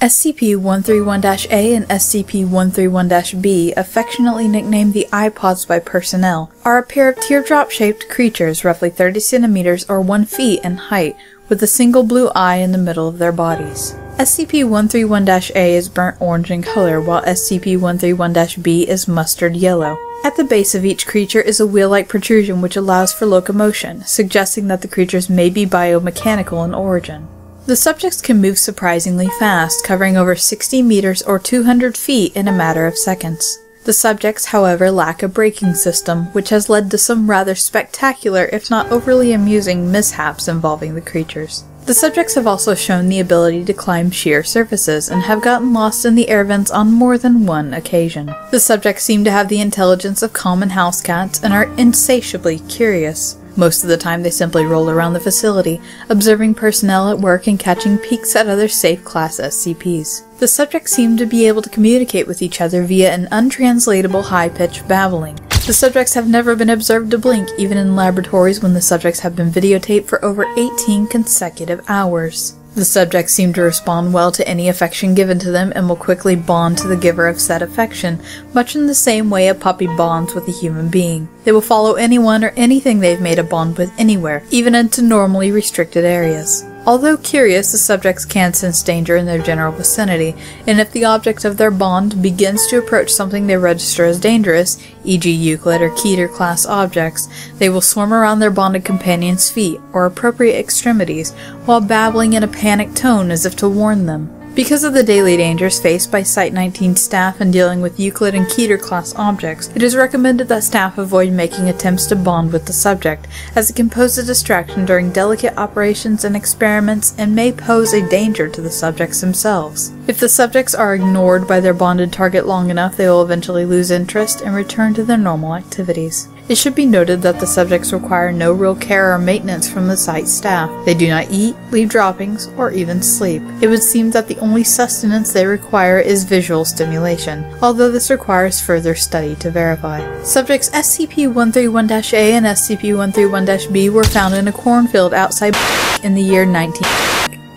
SCP-131-A and SCP-131-B, affectionately nicknamed the iPods by personnel, are a pair of teardrop-shaped creatures roughly 30 centimeters or 1 feet in height, with a single blue eye in the middle of their bodies. SCP-131-A is burnt orange in color, while SCP-131-B is mustard yellow. At the base of each creature is a wheel-like protrusion which allows for locomotion, suggesting that the creatures may be biomechanical in origin. The subjects can move surprisingly fast, covering over 60 meters or 200 feet in a matter of seconds. The subjects, however, lack a braking system, which has led to some rather spectacular, if not overly amusing, mishaps involving the creatures. The subjects have also shown the ability to climb sheer surfaces, and have gotten lost in the air vents on more than one occasion. The subjects seem to have the intelligence of common house cats and are insatiably curious. Most of the time they simply roll around the facility, observing personnel at work and catching peeks at other safe-class SCPs. The subjects seem to be able to communicate with each other via an untranslatable high-pitched babbling. The subjects have never been observed to blink, even in laboratories when the subjects have been videotaped for over 18 consecutive hours. The subjects seem to respond well to any affection given to them and will quickly bond to the giver of said affection, much in the same way a puppy bonds with a human being. They will follow anyone or anything they've made a bond with anywhere, even into normally restricted areas. Although curious, the subjects can sense danger in their general vicinity, and if the object of their bond begins to approach something they register as dangerous, e.g. Euclid or Keter class objects, they will swarm around their bonded companion's feet or appropriate extremities, while babbling in a panicked tone as if to warn them. Because of the daily dangers faced by Site-19 staff in dealing with Euclid and Keter class objects, it is recommended that staff avoid making attempts to bond with the subject, as it can pose a distraction during delicate operations and experiments and may pose a danger to the subjects themselves. If the subjects are ignored by their bonded target long enough, they will eventually lose interest and return to their normal activities. It should be noted that the subjects require no real care or maintenance from the site staff. They do not eat, leave droppings, or even sleep. It would seem that the only sustenance they require is visual stimulation, although this requires further study to verify. Subjects SCP-131-A and SCP-131-B were found in a cornfield outside in the year 19.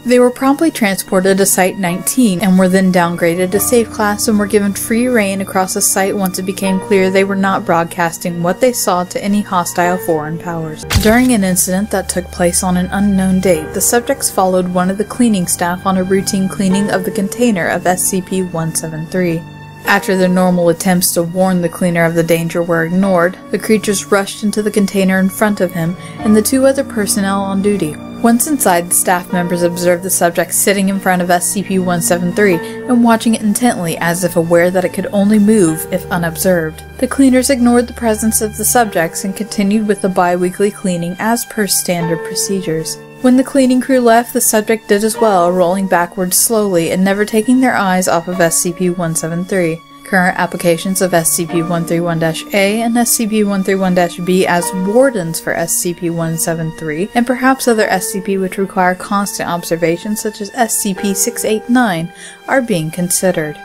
They were promptly transported to Site-19 and were then downgraded to Safe Class and were given free reign across the site once it became clear they were not broadcasting what they saw to any hostile foreign powers. During an incident that took place on an unknown date, the subjects followed one of the cleaning staff on a routine cleaning of the container of SCP-173. After their normal attempts to warn the cleaner of the danger were ignored, the creatures rushed into the container in front of him and the two other personnel on duty. Once inside, the staff members observed the subject sitting in front of SCP-173 and watching it intently as if aware that it could only move if unobserved. The cleaners ignored the presence of the subjects and continued with the bi-weekly cleaning as per standard procedures. When the cleaning crew left, the subject did as well, rolling backwards slowly and never taking their eyes off of SCP-173. Current applications of SCP-131-A and SCP-131-B as wardens for SCP-173, and perhaps other SCP which require constant observation such as SCP-689, are being considered.